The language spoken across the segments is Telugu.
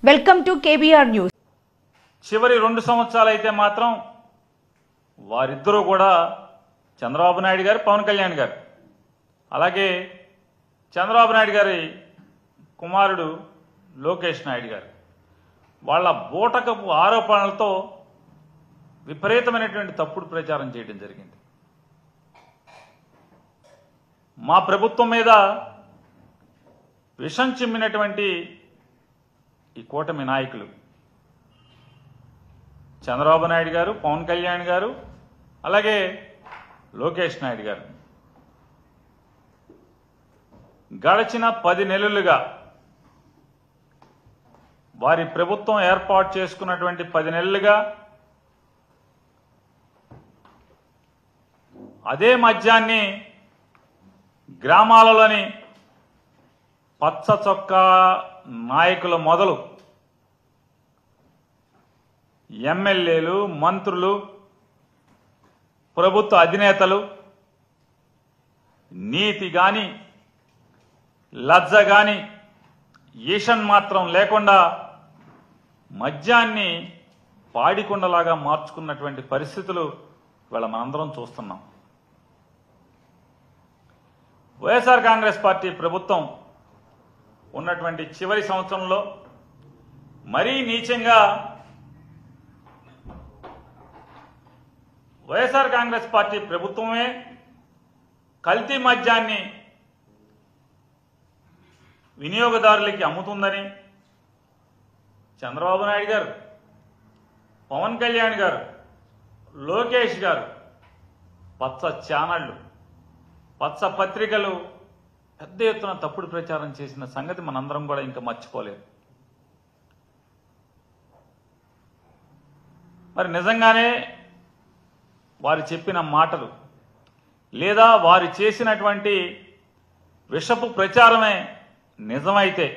Welcome to KBR news. చివరి 2 సంవత్సరాలు అయితే మాత్రం వారిద్దరూ కూడా చంద్రబాబు నాయుడు గారు, పవన్ కళ్యాణ్ గారు, అలాగే చంద్రబాబు నాయుడు గారి కుమారుడు లోకేష్ నాయుడు గారు వాళ్ళ బూటకపు ఆరోపణలతో విపరీతమైనటువంటి తప్పుడు ప్రచారం చేయడం జరిగింది. మా ప్రభుత్వం మీద విషం చిమ్మినటువంటి ఈ కూటమి నాయకులు చంద్రబాబు నాయుడు గారు, పవన్ కళ్యాణ్ గారు, అలాగే లోకేష్ నాయుడు గారు గడిచిన 10 నెలలుగా వారి ప్రభుత్వం ఏర్పాటు చేసుకున్నటువంటి 10 నెలలుగా అదే మద్యాన్ని గ్రామాలలోని పచ్చ చొక్కా నాయకుల మొదలు ఎమ్మెల్యేలు, మంత్రులు, ప్రభుత్వ అధినేతలు నీతి గాని లజ్జ గాని ఈషన్ మాత్రం లేకుండా మద్యాన్ని పాడికొండలాగా మార్చుకున్నటువంటి పరిస్థితులు ఇవాళ మనందరం చూస్తున్నాం. వైఎస్ఆర్ కాంగ్రెస్ పార్టీ ప్రభుత్వం ఉన్నటువంటి చివరి సంవత్సరంలో మరీ నీచంగా వైఎస్ఆర్ కాంగ్రెస్ పార్టీ ప్రభుత్వమే కల్తీ మద్యాన్ని వినియోగదారులకి అమ్ముతుందని చంద్రబాబు నాయుడు గారు, పవన్ కళ్యాణ్ గారు, లోకేష్ గారు పచ్చ ఛానళ్లు, పచ్చ పత్రికలు పెద్ద ఎత్తున తప్పుడు ప్రచారం చేసిన సంగతి మనందరం కూడా ఇంకా మర్చిపోలేదు. మరి నిజంగానే వారు చెప్పిన మాటలు లేదా వారు చేసినటువంటి విషపు ప్రచారమే నిజమైతే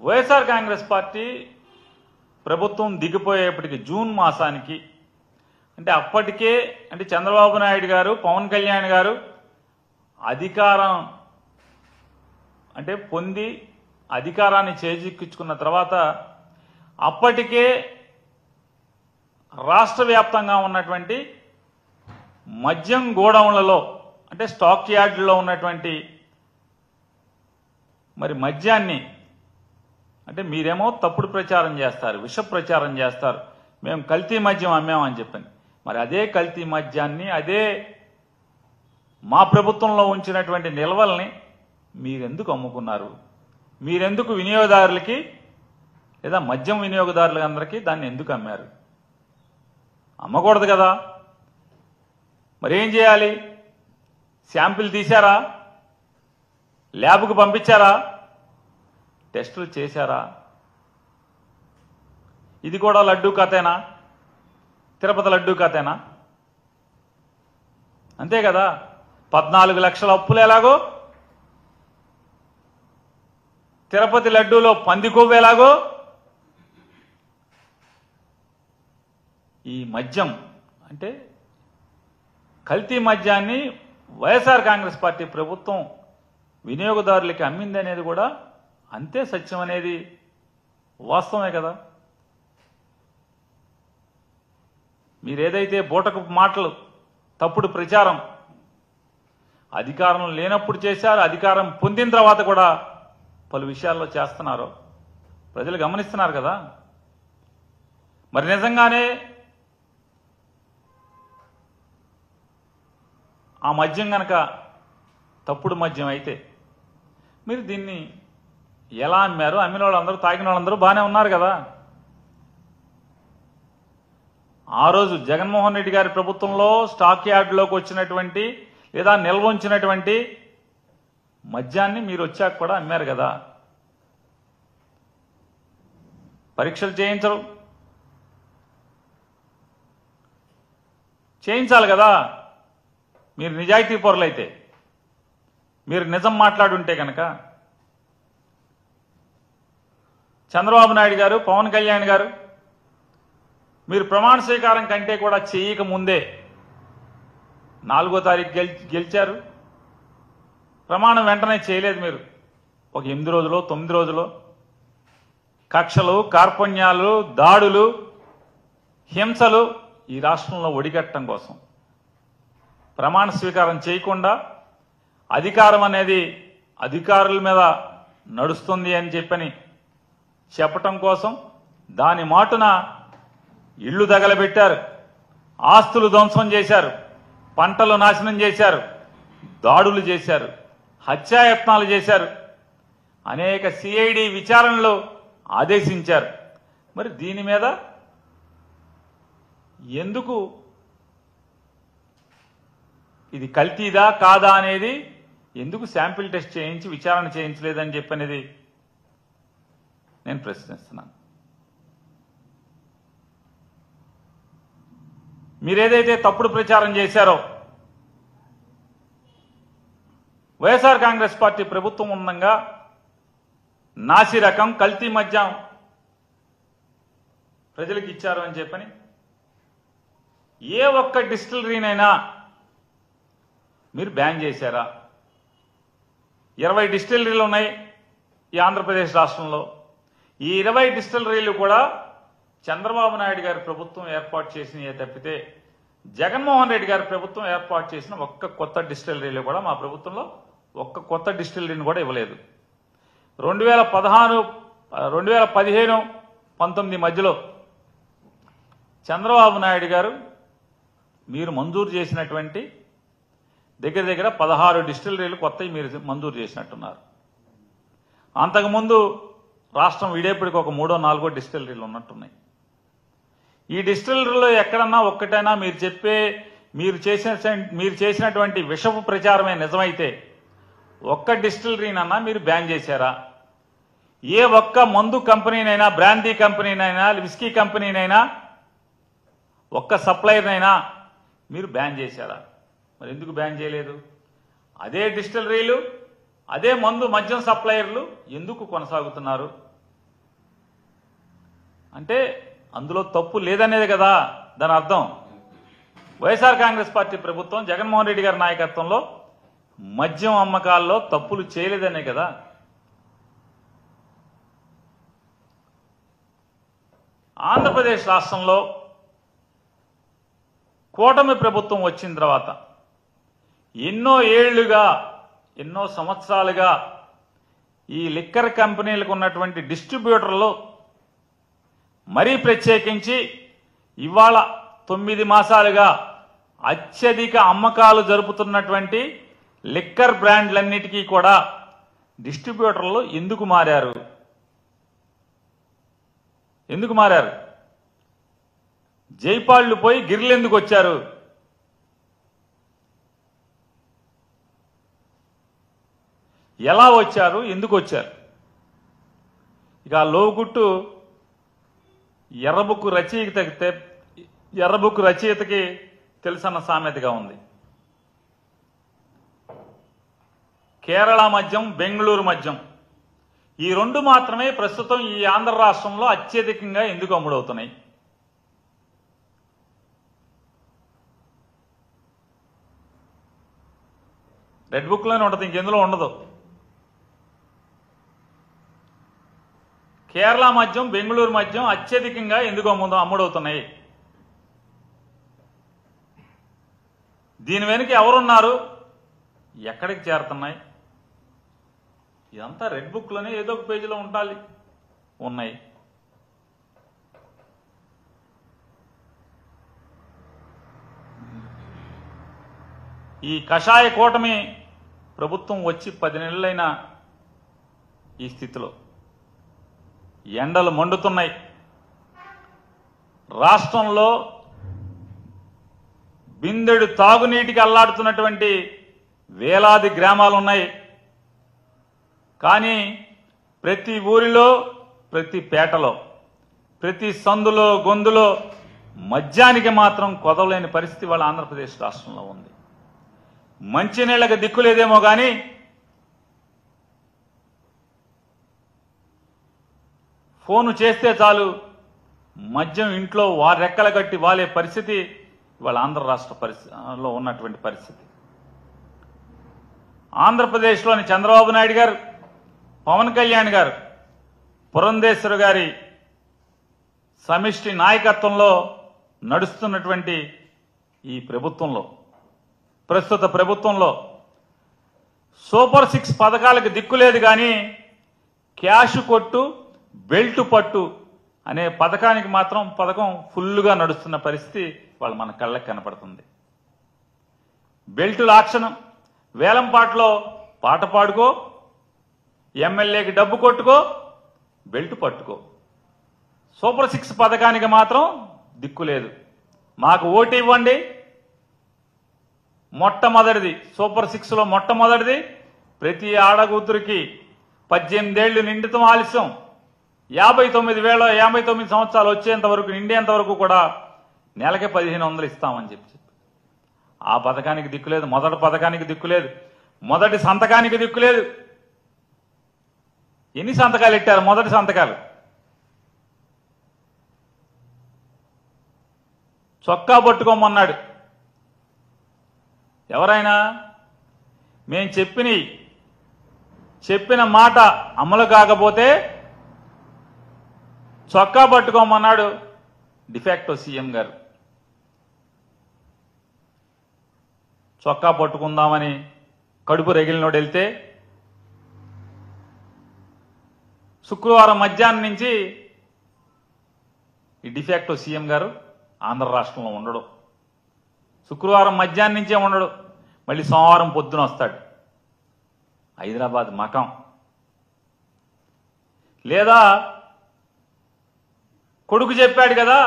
వైఎస్ఆర్ కాంగ్రెస్ పార్టీ ప్రభుత్వం దిగిపోయేప్పటికి జూన్ మాసానికి అంటే అప్పటికే అంటే చంద్రబాబు నాయుడు గారు, పవన్ కళ్యాణ్ గారు అధికారం అంటే పొంది అధికారాన్ని చేజిక్కించుకున్న తర్వాత అప్పటికే రాష్ట్ర వ్యాప్తంగా ఉన్నటువంటి మద్యం గోడౌన్లలో అంటే స్టాక్ యార్డుల్లో ఉన్నటువంటి మరి మద్యాన్ని అంటే మీరేమో తప్పుడు ప్రచారం చేస్తారు, విష ప్రచారం చేస్తారు, మేము కల్తీ మద్యం అమ్మామని చెప్పని. మరి అదే కల్తీ మద్యాన్ని అదే మా ప్రభుత్వంలో ఉంచినటువంటి నిల్వల్ని మీరెందుకు అమ్ముకున్నారు? మీరెందుకు వినియోగదారులకి లేదా మద్యం వినియోగదారులందరికీ దాన్ని ఎందుకు అమ్మారు? అమ్మకూడదు కదా. మరి ఏం చేయాలి? శాంపిల్ తీశారా? ల్యాబ్కు పంపించారా? టెస్టులు చేశారా? ఇది కూడా లడ్డూ కథేనా? తిరుపతి లడ్డూ కథేనా? అంతే కదా. 14 లక్షల అప్పులు ఎలాగో, తిరుపతి లడ్డూలో పంది కొవ్వు ఎలాగో, ఈ మద్యం అంటే కల్తీ మద్యాన్ని వైఎస్ఆర్ కాంగ్రెస్ పార్టీ ప్రభుత్వం వినియోగదారులకి అమ్మింది అనేది కూడా అంతే సత్యం అనేది వాస్తవమే కదా. మీరేదైతే బూటకపు మాటలు, తప్పుడు ప్రచారం అధికారం లేనప్పుడు చేశారు, అధికారం పొందిన తర్వాత కూడా పలు విషయాల్లో చేస్తున్నారు, ప్రజలు గమనిస్తున్నారు కదా. మరి నిజంగానే ఆ మద్యం గనక తప్పుడు మద్యం అయితే మీరు దీన్ని ఎలా అమ్మారు? అమ్మిన వాళ్ళందరూ, తాగిన వాళ్ళందరూ బాగానే ఉన్నారు కదా. ఆ రోజు జగన్మోహన్ రెడ్డి గారి ప్రభుత్వంలో స్టాక్ యార్డులోకి వచ్చినటువంటి లేదా నిల్వ ఉంచినటువంటి మద్యాన్ని మీరు వచ్చాక కూడా అమ్మారు కదా. పరీక్షలు చేయించరు, చేయించాలి కదా. మీరు నిజాయితీ పరులైతే, మీరు నిజం మాట్లాడుంటే కనుక చంద్రబాబు నాయుడు గారు, పవన్ కళ్యాణ్ గారు మీరు ప్రమాణ స్వీకారం కంటే కూడా చేయక ముందే 4వ తారీఖు గెలిచారు. ప్రమాణం వెంటనే చేయలేదు మీరు, ఒక 8 రోజులో 9 రోజులో కక్షలు, కార్పణ్యాలు, దాడులు, హింసలు ఈ రాష్ట్రంలో ఒడిగట్టడం కోసం ప్రమాణ స్వీకారం చేయకుండా అధికారం అనేది అధికారుల మీద నడుస్తుంది అని చెప్పటం కోసం దాని మాటున ఇళ్లు తగలబెట్టారు, ఆస్తులు ధ్వంసం చేశారు, పంటలు నాశనం చేశారు, దాడులు చేశారు, హత్యాయత్నాలు చేశారు, అనేక సిఐడి విచారణలు ఆదేశించారు. మరి దీని మీద ఎందుకు ఇది కల్తీదా కాదా అనేది ఎందుకు శాంపిల్ టెస్ట్ చేయించి విచారణ చేయించలేదని చెప్పనేది నేను ప్రశ్నిస్తున్నాను. మీరేదైతే తప్పుడు ప్రచారం చేశారో వైఎస్ఆర్ కాంగ్రెస్ పార్టీ ప్రభుత్వం ఉండగా నాసి రకం కల్తీ మద్యం ప్రజలకు ఇచ్చారు అని చెప్పని ఏ ఒక్క డిస్టిలరీనైనా మీరు బ్యాన్ చేశారా? 20 డిస్టిలరీలు ఉన్నాయి ఈ ఆంధ్రప్రదేశ్ రాష్ట్రంలో. ఈ 20 డిస్టిలరీలు కూడా చంద్రబాబు నాయుడు గారి ప్రభుత్వం ఏర్పాటు చేసినవి తప్పితే జగన్మోహన్ రెడ్డి గారి ప్రభుత్వం ఏర్పాటు చేసిన ఒక్క కొత్త డిస్టిలరీలు కూడా మా ప్రభుత్వంలో ఒక్క కొత్త డిస్టిలరీని కూడా ఇవ్వలేదు. 2015-19 మధ్యలో చంద్రబాబు నాయుడు గారు మీరు మంజూరు చేసినటువంటి దగ్గర దగ్గర 16 డిస్టిలరీలు కొత్తవి మీరు మంజూరు చేసినట్టున్నారు. అంతకుముందు రాష్ట్రం విడేపటికి ఒక 3-4 డిస్టిలరీలు ఉన్నట్టున్నాయి. ఈ డిస్టిలరీలో ఎక్కడన్నా ఒక్కటైనా మీరు చేసినటువంటి విషపు ప్రచారమే నిజమైతే ఒక్క డిస్టిలరీనన్నా మీరు బ్యాన్ చేశారా? ఏ ఒక్క మందు కంపెనీనైనా, బ్రాందీ కంపెనీనైనా, విస్కీ కంపెనీనైనా, ఒక్క సప్లైర్నైనా మీరు బ్యాన్ చేశారా? మరి ఎందుకు బ్యాన్ చేయలేదు? అదే డిస్టిలరీలు, అదే మద్యం సప్లయర్లు ఎందుకు కొనసాగుతున్నారు? అంటే అందులో తప్పు లేదనేది కదా దాని అర్థం. వైఎస్ఆర్ కాంగ్రెస్ పార్టీ ప్రభుత్వం జగన్మోహన్ రెడ్డి గారి నాయకత్వంలో మద్యం అమ్మకాల్లో తప్పులు చేయలేదనే కదా. ఆంధ్రప్రదేశ్ రాష్ట్రంలో కూటమి ప్రభుత్వం వచ్చిన తర్వాత ఎన్నో ఏళ్లుగా, ఎన్నో సంవత్సరాలుగా ఈ లిక్కర్ కంపెనీలకు ఉన్నటువంటి డిస్ట్రిబ్యూటర్లు, మరీ ప్రత్యేకించి ఇవాళ 9 మాసాలుగా అత్యధిక అమ్మకాలు జరుపుతున్నటువంటి లిక్కర్ బ్రాండ్లన్నిటికీ కూడా డిస్ట్రిబ్యూటర్లు ఎందుకు మారారు? జైపాళ్లు పోయి గిర్లు ఎందుకు వచ్చారు? ఎలా వచ్చారు? ఎందుకు వచ్చారు? ఇక లోగుట్టు ఎర్రబుక్కు రచయితకి తెలుసన్న సామెతగా ఉంది. కేరళ మద్యం, బెంగళూరు మద్యం ఈ 2 మాత్రమే ప్రస్తుతం ఈ ఆంధ్ర రాష్ట్రంలో అత్యధికంగా ఎందుకు అమ్ముడవుతున్నాయి? రెడ్ బుక్లోనే ఉంటుంది, ఇంకెందులో ఉండదు. కేరళ మద్యం, బెంగళూరు మద్యం అత్యధికంగా ఎందుకు అమ్ముడవుతున్నాయి? దీని వెనుక ఎవరున్నారు? ఎక్కడికి చేరుతున్నాయి? ఇదంతా రెడ్ బుక్లోనే ఏదో ఒక పేజీలో ఉన్నాయి. ఈ కషాయ కూటమి ప్రభుత్వం వచ్చి 10 నెలలైన ఈ స్థితిలో ఎండలు మండుతున్నాయి. రాష్ట్రంలో బిందెడు తాగునీటికి అల్లాడుతున్నటువంటి వేలాది గ్రామాలు ఉన్నాయి. కానీ ప్రతి ఊరిలో, ప్రతి పేటలో, ప్రతి సందులో, గొంతులో మద్యానికి మాత్రం కొదవలేని పరిస్థితి వాళ్ళ ఆంధ్రప్రదేశ్ రాష్ట్రంలో ఉంది. మంచినీళ్ళకి దిక్కులేదేమో కానీ ఫోను చేస్తే చాలు మద్యం ఇంట్లో రెక్కల కట్టి వాలే పరిస్థితి ఇవాళ ఆంధ్ర రాష్ట్ర పరిస్థితిలో ఉన్నటువంటి పరిస్థితి. ఆంధ్రప్రదేశ్లోని చంద్రబాబు నాయుడు గారు, పవన్ కళ్యాణ్ గారు పురంధేశ్వరి గారి సమిష్టి నాయకత్వంలో నడుస్తున్నటువంటి ఈ ప్రభుత్వంలో, ప్రస్తుత ప్రభుత్వంలో సూపర్ 6 పథకాలకు దిక్కులేదు కానీ క్యాష్ కొట్టు బెల్ట్ పట్టు అనే పథకానికి మాత్రం పథకం ఫుల్లుగా నడుస్తున్న పరిస్థితి వాళ్ళు మన కళ్ళకి కనపడుతుంది. బెల్ట్ లాక్షను వేలంపాట్లో పాట పాడుకో, ఎమ్మెల్యేకి డబ్బు కొట్టుకో, బెల్ట్ పట్టుకో. సూపర్ 6 పథకానికి మాత్రం దిక్కులేదు. మాకు ఓటు ఇవ్వండి. మొట్టమొదటిది సూపర్ 6లో మొట్టమొదటిది ప్రతి ఆడగూతురికి 18 ఏళ్లు నిండితం ఆలస్యం 59 సంవత్సరాలు వచ్చేంత వరకు నిండేంత వరకు కూడా నెలకి 1500 ఇస్తామని చెప్పి ఆ పథకానికి దిక్కులేదు. మొదటి పథకానికి దిక్కులేదు. మొదటి సంతకానికి దిక్కులేదు. ఎన్ని సంతకాలు ఇట్టారు? మొదటి సంతకాలు చొక్కా పట్టుకోమన్నాడు. ఎవరైనా మేం చెప్పిన మాట అమలు కాకపోతే చొక్కా పట్టుకోమన్నాడు డిఫాక్టో సీఎం గారు. చొక్కా పట్టుకుందామని కడుపు రగిలినోడు వెళ్తే శుక్రవారం మధ్యాహ్నం నుంచి ఈ డిఫాక్టో సీఎం గారు ఆంధ్ర రాష్ట్రంలో ఉండడు. శుక్రవారం మధ్యాహ్నం నుంచే ఉండడు. మళ్ళీ సోమవారం పొద్దున వస్తాడు. హైదరాబాద్ మకం. లేదా కొడుకు చెప్పాడు కదా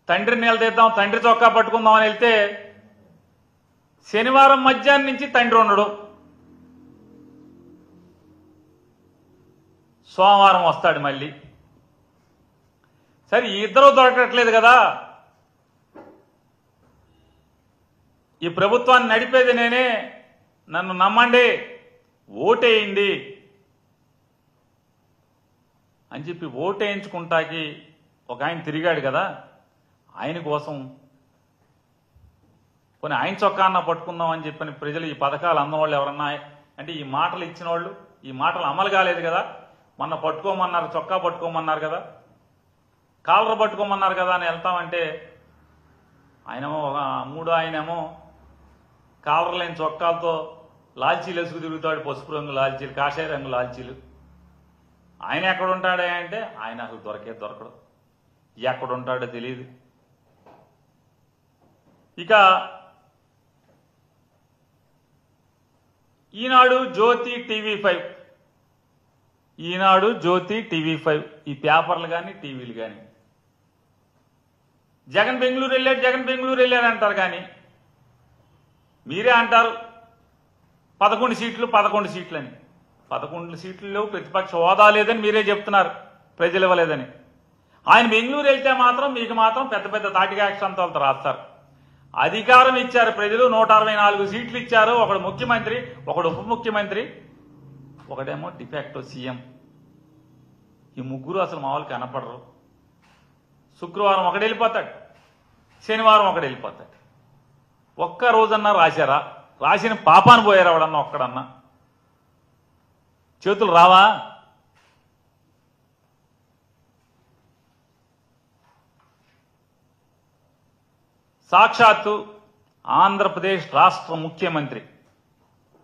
తండ్రిని నిలదీద్దాం, తండ్రి చొక్కా పట్టుకుందాం అని వెళ్తే శనివారం మధ్యాహ్నం నుంచి తండ్రి ఉండడు. సోమవారం వస్తాడు మళ్ళీ. సరే ఇద్దరూ దొరకట్లేదు కదా. ఈ ప్రభుత్వాన్ని నడిపేది నేనే, నన్ను నమ్మండి, ఓటేయండి అని చెప్పి ఓటేయించుకుంటాకి ఒక ఆయన తిరిగాడు కదా. ఆయన కోసం కొన్ని ఆయన చొక్కా అన్న పట్టుకుందాం అని చెప్పని ప్రజలు ఈ పథకాలు అందవాళ్ళు ఎవరన్నా అంటే ఈ మాటలు ఇచ్చిన వాళ్ళు ఈ మాటలు అమలు కాలేదు కదా. మొన్న పట్టుకోమన్నారు, చొక్కా పట్టుకోమన్నారు కదా, కాలర్ పట్టుకోమన్నారు కదా అని వెళ్తామంటే ఆయనేమో ఆయనేమో కాలర్ లేని చొక్కాలతో లాల్చీలు వేసుకు తిరుగుతాడు. పసుపు రంగు లాల్చీలు, కాషాయ రంగు లాల్చీలు. ఆయన ఎక్కడ ఉంటాడే అంటే ఆయన అసలు దొరకడు. ఎక్కడ ఉంటాడో తెలియదు. ఇక ఈనాడు, జ్యోతి, టీవీ5 ఈనాడు, జ్యోతి, టీవీ5 ఈ పేపర్లు కానీ టీవీలు కానీ జగన్ బెంగళూరు వెళ్ళాడు అంటారు. కానీ మీరే అంటారు 11 సీట్లు అని. 11 సీట్లు లేవు, ప్రతిపక్ష హోదా లేదని మీరే చెప్తున్నారు, ప్రజలు ఇవ్వలేదని. ఆయన బెంగళూరు వెళ్తే మాత్రం మీకు మాత్రం పెద్ద పెద్ద తాటిగా అక్షంతాలతో రాస్తారు. అధికారం ఇచ్చారు ప్రజలు, 164 సీట్లు ఇచ్చారు. ఒకడు ముఖ్యమంత్రి, ఒకడు ఉప ముఖ్యమంత్రి, ఒకడేమో డిఫాక్టో సీఎం. ఈ ముగ్గురు అసలు మామూలు కనపడరు. శుక్రవారం ఒకడు వెళ్ళిపోతాడు, శనివారం ఒకడు వెళ్ళిపోతాడు. ఒక్క రోజన్నా రాశారా? రాసిన పాపాను పోయారు ఎవడన్నా ఒక్కడన్నా? చేతులు రావా? సాక్షాత్తు ఆంధ్రప్రదేశ్ రాష్ట్ర ముఖ్యమంత్రి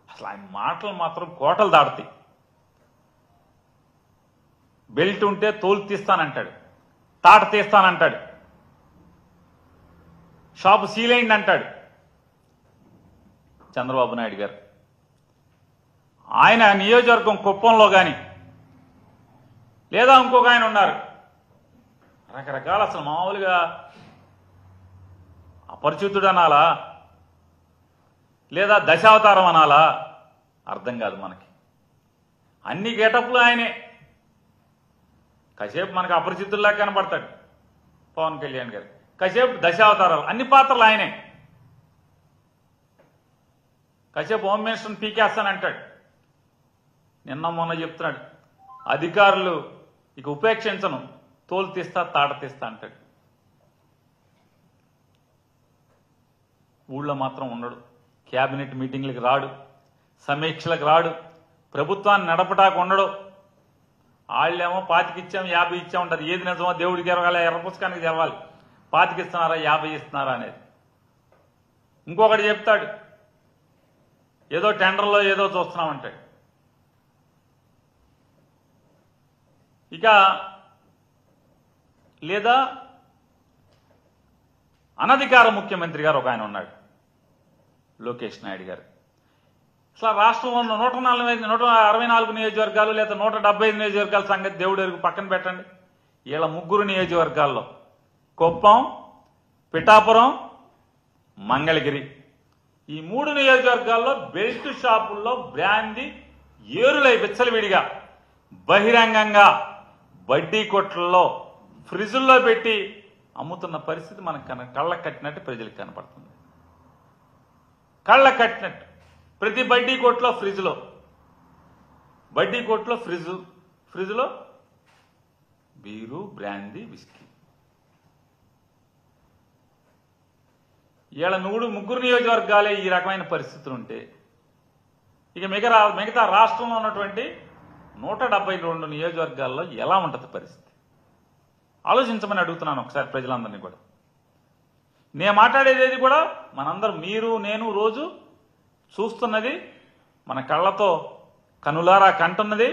అసలు ఆయన మాటలు మాత్రం కోటలు దాడతాయి. బెల్ట్ ఉంటే తోలు తీస్తానంటాడు, తాట తీస్తానంటాడు, షాపు సీలైంది అంటాడు చంద్రబాబు నాయుడు గారు. ఆయన నియోజకవర్గం కుప్పంలో కానీ లేదా ఇంకొక ఆయన ఉన్నారు, రకరకాల అసలు మామూలుగా అపరిచితుడు అనాలా లేదా దశావతారం అనాలా అర్థం కాదు మనకి. అన్ని గెటప్లు ఆయనే. కాసేపు మనకు అపరిచితుల్లా కనబడతాడు పవన్ కళ్యాణ్ గారు, కాసేపు దశావతారాలు, అన్ని పాత్రలు ఆయనే. కాసేపు హోమ్ మినిస్టర్ని పీకేస్తానంటాడు. నిన్న మొన్న చెప్తున్నాడు అధికారులు ఇక ఉపేక్షించను, తోలు తీస్తా తాట తీస్తా అంటాడు. ఊళ్ళో మాత్రం ఉండడు, క్యాబినెట్ మీటింగ్లకు రాడు, సమీక్షలకు రాడు, ప్రభుత్వాన్ని నడపటాకు ఉండడు. వాళ్ళేమో 25 ఇచ్చాం 50 ఇచ్చాం ఉంటుంది. ఏది నిజమో దేవుడికి ఎరగాలి, ఎర్ర పుస్తకానికి తెలవాలి. 25 ఇస్తున్నారా 50 ఇస్తున్నారా అనేది. ఇంకొకటి చెప్తాడు, ఏదో టెండర్లో ఏదో చూస్తున్నామంటాడు. ఇక లేదా అనధికార ముఖ్యమంత్రి గారు ఒక ఆయన ఉన్నాడు, లోకేష్ నాయుడు గారు. అసలు రాష్ట్రంలో ఉన్న 164 నియోజకవర్గాలు లేదా 175 నియోజకవర్గాల సంగతి దేవుడి వరకు పక్కన పెట్టండి. వీళ్ళ 3 నియోజకవర్గాల్లో కుప్పం, పిఠాపురం, మంగళగిరి, ఈ 3 నియోజకవర్గాల్లో బెల్ట్ షాపుల్లో బ్రాందీ ఏరులై విచ్చలవిడిగా బహిరంగంగా బడ్డీ కొట్లలో ఫ్రిడ్జుల్లో పెట్టి అమ్ముతున్న పరిస్థితి మనకు కళ్ళకు కట్టినట్టు ప్రజలకు కనపడుతుంది. కళ్ళకు కట్టినట్టు ప్రతి బడ్డీ కొట్లో ఫ్రిడ్జ్లో బీరు, బ్రాందీ, విస్కీ. ఇవాళ 3 నియోజకవర్గాలే ఈ రకమైన పరిస్థితులు ఉంటే ఇక మిగతా రాష్ట్రంలో ఉన్నటువంటి 172 నియోజకవర్గాల్లో ఎలా ఉంటుంది పరిస్థితి? ఆలోచించమని అడుగుతున్నాను ఒకసారి ప్రజలందరినీ కూడా. నేను మాట్లాడేది కూడా మనందరం, మీరు నేను రోజు చూస్తున్నది, మన కళ్ళతో కనులారా కంటున్నది,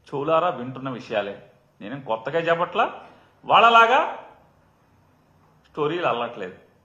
చెవులారా వింటున్న విషయాలే. నేనేం కొత్తగా చెప్పట్లా, వాళ్ళలాగా స్టోరీలు అల్లట్లేదు.